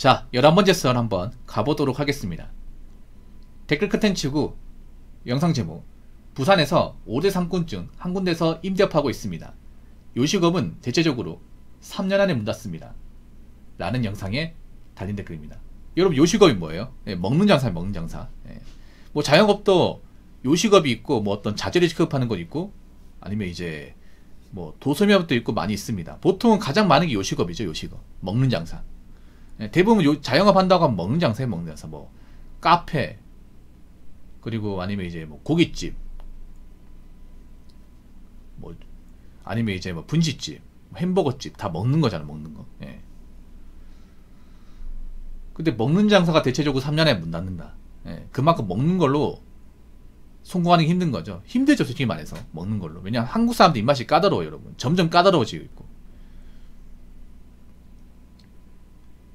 자, 11번째 선 한번 가보도록 하겠습니다. 댓글 컨텐츠고 영상 제목, 부산에서 5대 상권증 한 군데서 임대업하고 있습니다. 요식업은 대체적으로 3년 안에 문 닫습니다. 라는 영상에 달린 댓글입니다. 여러분, 요식업이 뭐예요? 먹는 장사예요, 먹는 장사. 뭐 자영업도 요식업이 있고, 뭐 어떤 자재를 취급하는 것 있고, 아니면 이제 뭐 도소매업도 있고 많이 있습니다. 보통은 가장 많은 게 요식업이죠, 요식업. 먹는 장사. 대부분 자영업 한다고 하면 먹는 장사에 먹는 장사. 뭐 카페, 그리고 아니면 이제 뭐 고깃집, 뭐 아니면 이제 뭐 분식집, 햄버거집, 다 먹는 거잖아, 먹는 거. 근데 먹는 장사가 대체적으로 3년에 문 닫는다. 그만큼 먹는 걸로 성공하는 게 힘든 거죠. 힘들죠, 솔직히 말해서. 먹는 걸로. 왜냐면 한국 사람들 입맛이 까다로워요, 여러분. 점점 까다로워지고 있고.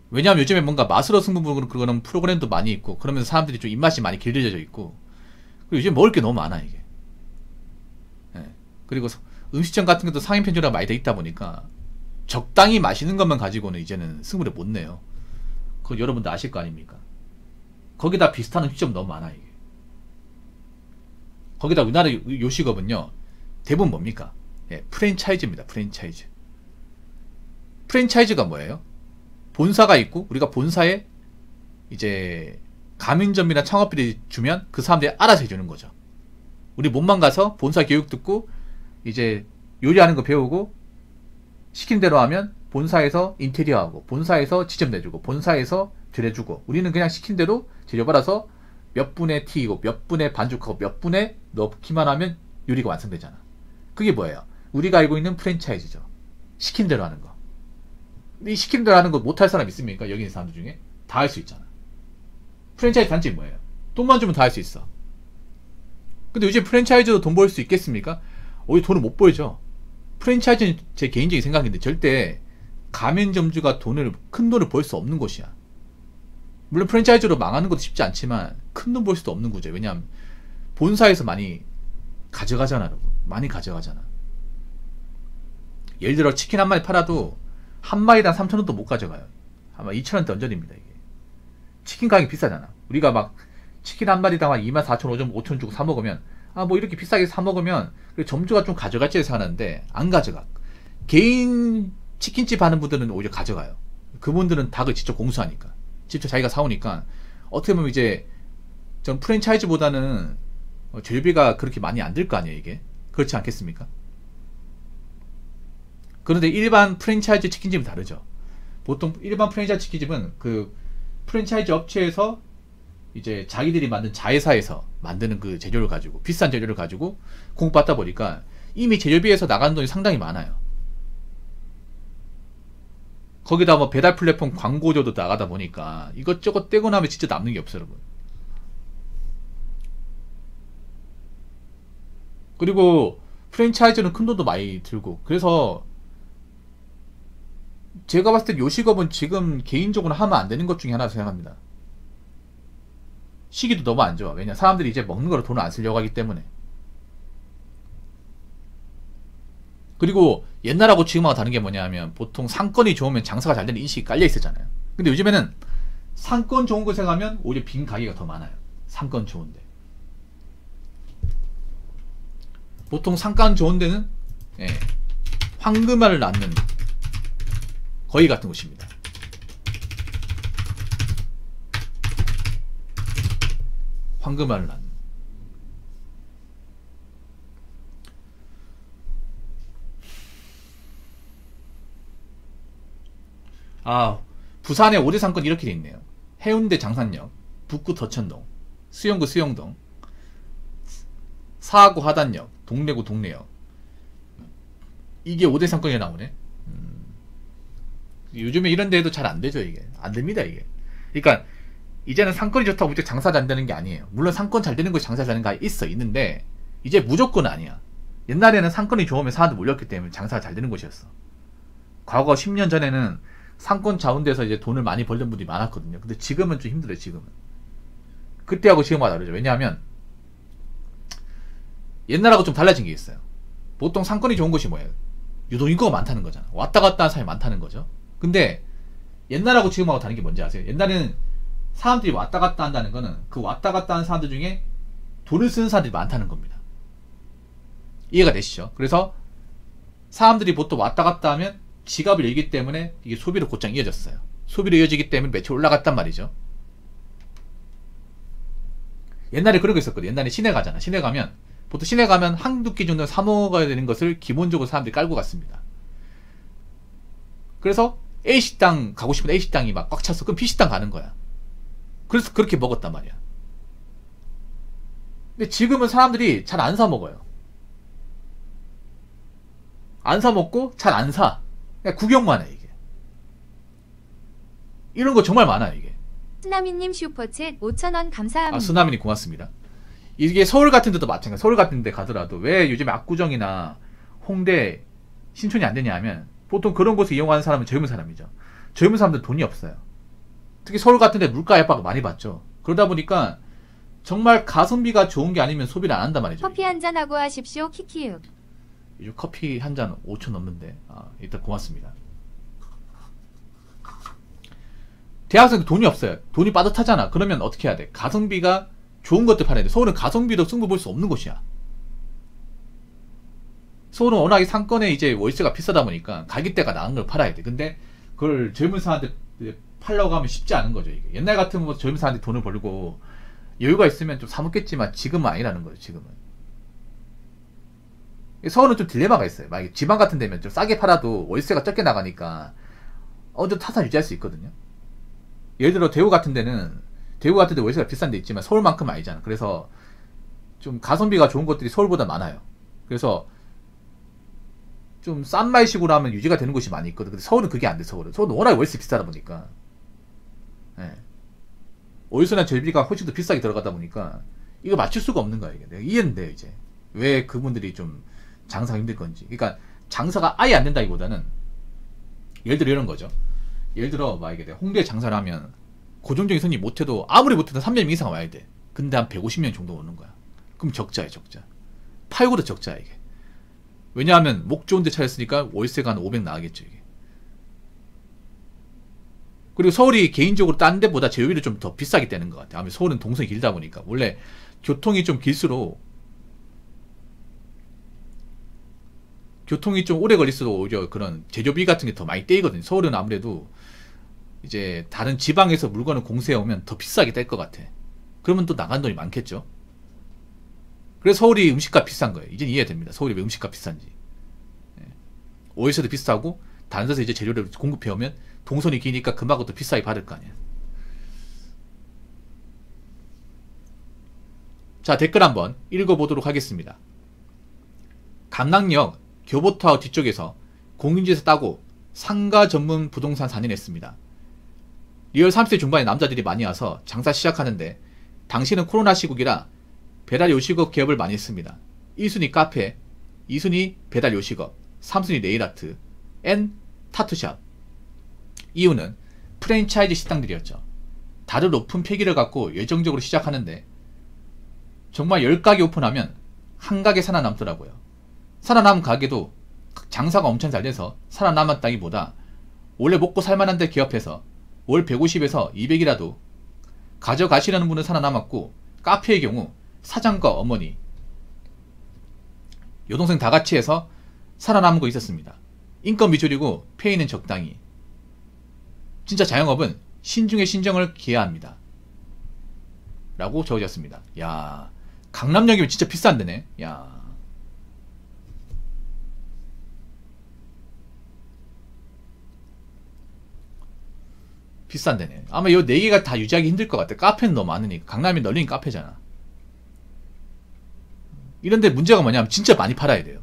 왜냐하면 요즘에 뭔가 맛으로 승부 보는 그런 프로그램도 많이 있고, 그러면서 사람들이 좀 입맛이 많이 길들여져 있고, 그리고 요즘 먹을 게 너무 많아, 이게. 그리고 음식점 같은 것도 상인 편중화가 많이 돼 있다 보니까 적당히 맛있는 것만 가지고는 이제는 승부를 못 내요. 그거 여러분도 아실 거 아닙니까? 거기다 비슷한 음식점 너무 많아, 이게. 거기다 우리나라 요식업은요, 대부분 뭡니까? 프랜차이즈입니다. 프랜차이즈. 프랜차이즈가 뭐예요? 본사가 있고, 우리가 본사에 이제 가맹점이나 창업비를 주면 그 사람들이 알아서 해주는 거죠. 우리 몸만 가서 본사 교육 듣고 이제 요리하는 거 배우고 시킨 대로 하면 본사에서 인테리어 하고, 본사에서 지점 내주고, 본사에서 드려주고, 우리는 그냥 시킨 대로 재료 받아서 몇 분에 튀기고, 몇 분에 반죽하고, 몇 분에 넣기만 하면 요리가 완성되잖아. 그게 뭐예요? 우리가 알고 있는 프랜차이즈죠. 시킨 대로 하는 거. 근데 이 시킨 대로 하는 거 못할 사람 있습니까? 여기 있는 사람들 중에? 다 할 수 있잖아. 프랜차이즈 단점이 뭐예요? 돈만 주면 다 할 수 있어. 근데 요즘 프랜차이즈도 돈 벌 수 있겠습니까? 돈을 못 벌죠. 프랜차이즈는 제 개인적인 생각인데 절대 가맹점주가 큰 돈을 벌 수 없는 곳이야. 물론 프랜차이즈로 망하는 것도 쉽지 않지만 큰 돈 벌 수도 없는 구조예요. 왜냐하면 본사에서 많이 가져가잖아, 여러분. 많이 가져가잖아. 예를 들어 치킨 한 마리 팔아도 한 마리당 3,000원도 못 가져가요. 아마 2,000원대 언저리입니다, 이게. 치킨 가격이 비싸잖아. 우리가 막 치킨 한 마리당 한 24,000원, 5,000원 주고 사 먹으면, 뭐 이렇게 비싸게 사 먹으면 점주가 좀 가져갈지 해서 하는데 안 가져가. 개인 치킨집 하는 분들은 오히려 가져가요. 그분들은 닭을 직접 공수하니까, 직접 자기가 사오니까, 어떻게 보면 이제 전 프랜차이즈보다는 재료비가 그렇게 많이 안 들 거 아니에요, 이게. 그렇지 않겠습니까? 그런데 일반 프랜차이즈 치킨집은 다르죠. 보통 일반 프랜차이즈 치킨집은 그 프랜차이즈 업체에서 이제 자기들이 만든 자회사에서 만드는 그 재료를 가지고, 비싼 재료를 가지고 공급받다 보니까 이미 재료비에서 나가는 돈이 상당히 많아요. 거기다 뭐 배달 플랫폼 광고료도 나가다 보니까 이것저것 떼고 나면 진짜 남는 게 없어요, 여러분. 그리고 프랜차이즈는 큰 돈도 많이 들고, 그래서 제가 봤을 때 요식업은 지금 개인적으로 하면 안 되는 것 중에 하나 생각합니다. 시기도 너무 안 좋아. 왜냐, 사람들이 이제 먹는 거로 돈을 안 쓰려고 하기 때문에. 그리고 옛날하고 지금하고 다른 게 뭐냐면, 보통 상권이 좋으면 장사가 잘 되는 인식이 깔려 있었잖아요. 근데 요즘에는 상권 좋은 곳에 가면 오히려 빈 가게가 더 많아요. 상권 좋은데. 보통 상권 좋은 데는 황금알을 낳는 거위 같은 곳입니다. 황금알을 낳는. 부산의 5대 상권이 이렇게 돼 있네요. 해운대 장산역, 북구 덕천동, 수영구 수영동, 사하구 하단역, 동래구 동래역. 이게 5대 상권이 나오네. 요즘에 이런 데도 잘 안 되죠, 이게. 안 됩니다, 이게. 그러니까 이제는 상권이 좋다고 무조건 장사 잘 되는 게 아니에요. 물론 상권 잘 되는 곳이 장사 잘 되는 거 있는데 이제 무조건 아니야. 옛날에는 상권이 좋으면 사람들 몰렸기 때문에 장사가 잘 되는 곳이었어. 과거 10년 전에는 상권 좋은 데서 이제 돈을 많이 벌던 분들이 많았거든요. 근데 지금은 좀 힘들어요, 지금은. 그때하고 지금하고 다르죠. 왜냐하면 옛날하고 좀 달라진 게 있어요. 보통 상권이 좋은 곳이 뭐예요? 유독 인구가 많다는 거잖아. 왔다 갔다 하는 사람이 많다는 거죠. 근데 옛날하고 지금하고 다른 게 뭔지 아세요? 옛날에는 사람들이 왔다 갔다 한다는 거는 그 왔다 갔다 하는 사람들 중에 돈을 쓰는 사람들이 많다는 겁니다. 이해가 되시죠? 그래서 사람들이 보통 왔다 갔다 하면 지갑을 열기 때문에 이게 소비로 곧장 이어졌어요. 소비로 이어지기 때문에 매출 올라갔단 말이죠. 옛날에 그런 거 있었거든. 옛날에 시내 가잖아. 시내 가면 보통 시내 가면 한두 끼 정도는 사 먹어야 되는 것을 기본적으로 사람들이 깔고 갔습니다. 그래서 A식당 가고 싶은 A식당이 막 꽉 찼어. 그럼 B식당 가는 거야. 그래서 그렇게 먹었단 말이야. 근데 지금은 사람들이 잘 안 사 먹어요. 안 사 먹고 잘 안 사. 그냥 구경만 해 이게. 이런 거 정말 많아요 이게. 쓰나미님 슈퍼챗 5,000원 감사합니다. 아, 쓰나미님 고맙습니다. 이게 서울 같은 데도 마찬가지. 서울 같은 데 가더라도 왜 요즘에 압구정이나 홍대, 신촌이 안 되냐 하면 보통 그런 곳을 이용하는 사람은 젊은 사람이죠. 젊은 사람들 돈이 없어요. 특히 서울 같은 데 물가 압박을 많이 받죠. 그러다 보니까 정말 가성비가 좋은 게 아니면 소비를 안 한단 말이죠. 커피 한잔 하고 하십시오. 키키윽. 요즘 커피 한 잔 5천 넘는데. 일단 고맙습니다. 대학생 돈이 없어요. 돈이 빠듯하잖아. 그러면 어떻게 해야 돼? 가성비가 좋은 것들 팔아야 돼. 서울은 가성비도 승부 볼 수 없는 곳이야. 서울은 워낙에 상권에 이제 월세가 비싸다 보니까 가격대가 나은 걸 팔아야 돼. 근데 그걸 젊은 사람한테 팔려고 하면 쉽지 않은 거죠. 이게. 옛날 같으면 젊은 사람한테 돈을 벌고 여유가 있으면 좀 사먹겠지만 지금은 아니라는 거죠. 지금은. 서울은 좀 딜레마가 있어요. 만약에 지방 같은 데면 좀 싸게 팔아도 월세가 적게 나가니까 어느 정도 타산 유지할 수 있거든요. 예를 들어 대구 같은 데 월세가 비싼 데 있지만 서울만큼 아니잖아. 그래서 좀 가성비가 좋은 것들이 서울보다 많아요. 그래서 좀 싼 말식으로 하면 유지가 되는 곳이 많이 있거든. 근데 서울은 그게 안 돼. 서울은 워낙 월세 비싸다 보니까 월세나 전비가 훨씬 더 비싸게 들어가다 보니까 이거 맞출 수가 없는 거야. 이게 내가 이해는 돼요. 이제 왜 그분들이 좀 장사가 힘들 건지. 그러니까 장사가 아예 안 된다기보다는 예를 들어 이런 거죠. 예를 들어 막 이게 홍대에 장사를 하면 고정적인 손님 못해도 아무리 못해도 3명 이상 와야 돼. 근데 한 150명 정도 오는 거야. 그럼 적자야 적자. 팔고도 적자야 이게. 왜냐하면 목 좋은 데 차렸으니까 월세가 한 500 나가겠죠 이게. 그리고 서울이 개인적으로 딴 데보다 제휴비를 좀 더 비싸게 떼는 것 같아. 아무래도 서울은 동선이 길다 보니까. 원래 교통이 좀 길수록 교통이 좀 오래 걸릴수록 오히려 그런 제조비 같은 게 더 많이 떼이거든요. 서울은 아무래도 이제 다른 지방에서 물건을 공세해 오면 더 비싸게 뗄 것 같아. 그러면 또 나간 돈이 많겠죠. 그래서 서울이 음식값 비싼 거예요. 이젠 이해됩니다. 서울이 왜 음식값 비싼지. 월세도 비싸고 다른 데서 이제 재료를 공급해 오면 동선이 기니까 그만큼 더 비싸게 받을 거 아니야. 자, 댓글 한번 읽어보도록 하겠습니다. 강남역 교보타워 뒤쪽에서 공인지에서 따고 상가 전문 부동산 산인했습니다. 리얼 30대 중반의 남자들이 많이 와서 장사 시작하는데 당시는 코로나 시국이라 배달 요식업 개업을 많이 했습니다. 1순위 카페, 2순위 배달 요식업, 3순위 네일아트, N 타투샵. 이유는 프랜차이즈 식당들이었죠. 다들 높은 패기를 갖고 열정적으로 시작하는데 정말 10가게 오픈하면 한 가게 살아남더라고요. 살아남은 가게도 장사가 엄청 잘 돼서 살아남았다기보다 원래 먹고 살만한데 개업해서 월 150에서 200이라도 가져가시려는 분은 살아남았고, 카페의 경우 사장과 어머니, 여동생 다 같이 해서 살아남은 거 있었습니다. 인건 미줄이고 페이는 적당히. 진짜 자영업은 신중에 신정을 기해야 합니다. 라고 적어졌습니다. 야, 강남역이면 진짜 비싼 데네. 야. 비싼 데네. 아마 요 4개가 다 유지하기 힘들 것 같아. 카페는 너무 많으니까. 강남이 널린 카페잖아. 이런데 문제가 뭐냐면 진짜 많이 팔아야 돼요.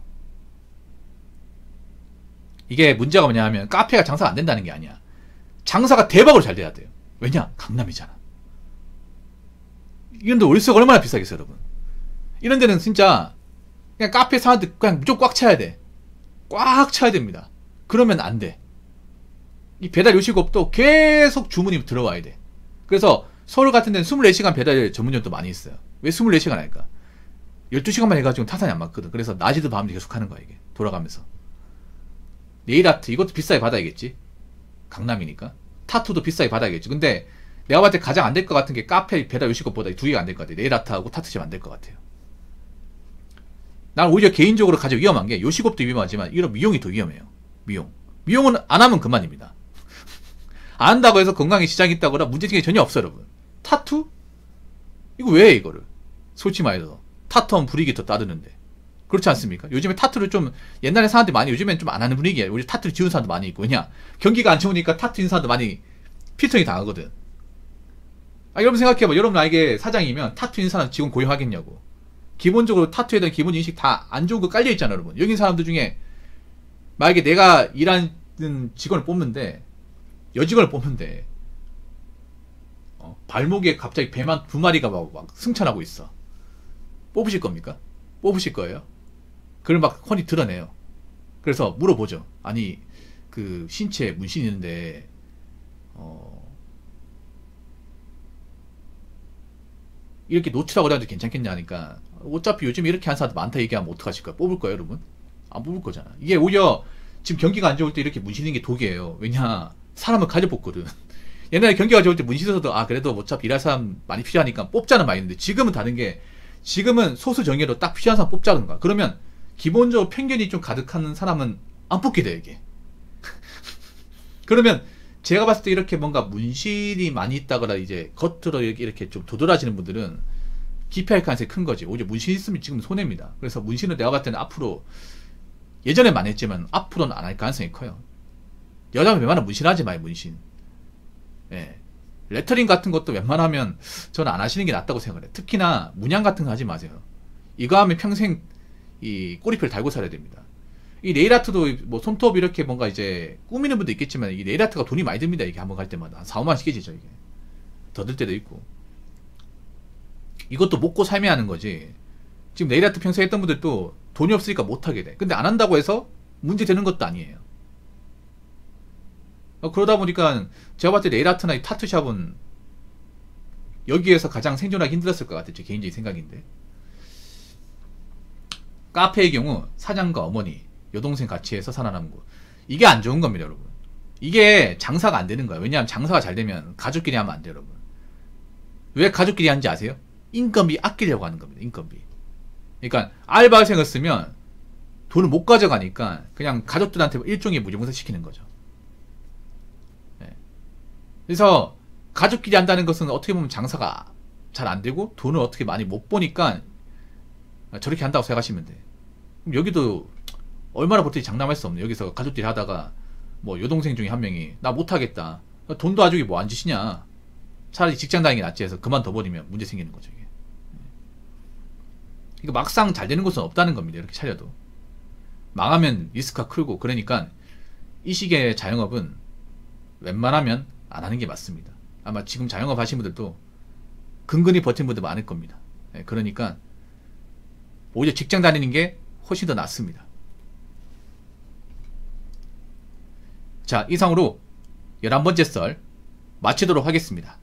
이게 문제가 뭐냐면 카페가 장사가 안 된다는 게 아니야. 장사가 대박으로 잘 돼야 돼요. 왜냐? 강남이잖아. 이런데 월세가 얼마나 비싸겠어요, 여러분. 이런 데는 진짜 그냥 카페 사람들 그냥 무조건 꽉 차야 돼. 꽉 차야 됩니다. 그러면 안 돼. 이 배달 요식업도 계속 주문이 들어와야 돼. 그래서 서울 같은 데는 24시간 배달 전문점도 많이 있어요. 왜 24시간 할까? 12시간만 해가지고 타산이 안 맞거든. 그래서 낮에도 밤에도 계속 하는 거야, 이게. 돌아가면서. 네일아트, 이것도 비싸게 받아야겠지. 강남이니까. 타투도 비싸게 받아야겠지. 근데 내가 봤을 때 가장 안 될 것 같은 게 카페 배달 요식업보다 이 두 개가 안 될 것 같아. 네일아트하고 타투집 안 될 것 같아요. 난 오히려 개인적으로 가장 위험한 게 요식업도 위험하지만 이런 미용이 더 위험해요. 미용은 안 하면 그만입니다. 안 한다고 해서 건강에 지장이 있다거나 문제점이 전혀 없어요, 여러분. 타투? 이거 왜 해, 이거를? 솔직히 말해서. 타투하면 불이익이 더 따르는데. 그렇지 않습니까? 요즘에 타투를 좀, 옛날에 사람들이 많이, 요즘엔 좀 안 하는 분위기예요. 우리 타투를 지운 사람도 많이 있고, 그냥, 경기가 안 좋으니까 타투인 사람도 많이 필터링 당하거든. 여러분 생각해봐. 여러분 나에게 사장이면 타투인 사람 직원 고용하겠냐고. 기본적으로 타투에 대한 기본 인식 다 안 좋은 거 깔려있잖아, 여러분. 여기 사람들 중에, 만약에 내가 일하는 직원을 뽑는데, 여직원을 뽑는데, 발목에 갑자기 배만 두 마리가 막 승천하고 있어. 뽑으실 겁니까? 뽑으실 거예요? 그걸 막 훤히 드러내요. 그래서 물어보죠. 아니, 그, 신체에 문신이 있는데, 이렇게 노출하고 다녀도 괜찮겠냐 하니까, 어차피 요즘 이렇게 하는 사람들 많다 얘기하면 어떡하실 거야? 뽑을 거예요, 여러분? 안 뽑을 거잖아. 이게 오히려, 지금 경기가 안 좋을 때 이렇게 문신 있는 게 독이에요. 왜냐, 사람을 가려뽑거든. 옛날에 경기가 좋을 때 문신에서도, 그래도 어차피 일할 사람 많이 필요하니까 뽑자는 말이 있는데, 지금은 다른 게, 지금은 소수 정예로 딱 필요한 사람 뽑자는 거야. 그러면, 기본적으로 편견이 좀 가득한 사람은 안 뽑게 돼, 이게. 그러면, 제가 봤을 때 이렇게 뭔가 문신이 많이 있다거나 이제 겉으로 이렇게 좀 도드라지는 분들은 기피할 가능성이 큰 거지. 오히려 문신 있으면 지금 손해입니다. 그래서 문신은 내가 봤을 때는 앞으로 예전에 많이 했지만 앞으로는 안 할 가능성이 커요. 여자는 웬만하면 문신하지 마요, 문신. 예. 레터링 같은 것도 웬만하면 저는 안 하시는 게 낫다고 생각해요. 특히나 문양 같은 거 하지 마세요. 이거 하면 평생 이 꼬리표를 달고 살아야 됩니다. 이 네일아트도 뭐 손톱 이렇게 뭔가 이제 꾸미는 분도 있겠지만 이 네일아트가 돈이 많이 듭니다. 이게 한번 갈 때마다 한 4, 5만원씩 깨지죠, 이게. 더 들 때도 있고. 이것도 먹고 삶해야 하는 거지. 지금 네일아트 평소에 했던 분들도 돈이 없으니까 못하게 돼. 근데 안 한다고 해서 문제 되는 것도 아니에요. 그러다 보니까 제가 봤을 때 네일아트나 이 타투샵은 여기에서 가장 생존하기 힘들었을 것 같아요. 제 개인적인 생각인데. 카페의 경우 사장과 어머니, 여동생 같이 해서 살아남은 거. 이게 안 좋은 겁니다, 여러분. 이게 장사가 안 되는 거예요. 왜냐하면 장사가 잘 되면 가족끼리 하면 안 돼요, 여러분. 왜 가족끼리 하는지 아세요? 인건비 아끼려고 하는 겁니다, 인건비. 그러니까 알바생을 쓰면 돈을 못 가져가니까 그냥 가족들한테 일종의 무조건 시키는 거죠. 네. 그래서 가족끼리 한다는 것은 어떻게 보면 장사가 잘 안 되고 돈을 어떻게 많이 못 버니까 저렇게 한다고 생각하시면 돼. 그럼 여기도 얼마나 버티지 장담할 수 없네. 여기서 가족들이 하다가 뭐 여동생 중에 한 명이 나 못하겠다. 돈도 아주기 뭐 안 주시냐. 차라리 직장 다니는 게 낫지 해서 그만둬버리면 문제 생기는 거죠. 이게. 이거 막상 잘 되는 곳은 없다는 겁니다. 이렇게 차려도. 망하면 리스크가 크고 그러니까 이 시기의 자영업은 웬만하면 안 하는 게 맞습니다. 아마 지금 자영업 하신 분들도 근근히 버틴 분들 많을 겁니다. 그러니까 오히려 직장 다니는 게 훨씬 더 낫습니다. 자, 이상으로 11번째 썰 마치도록 하겠습니다.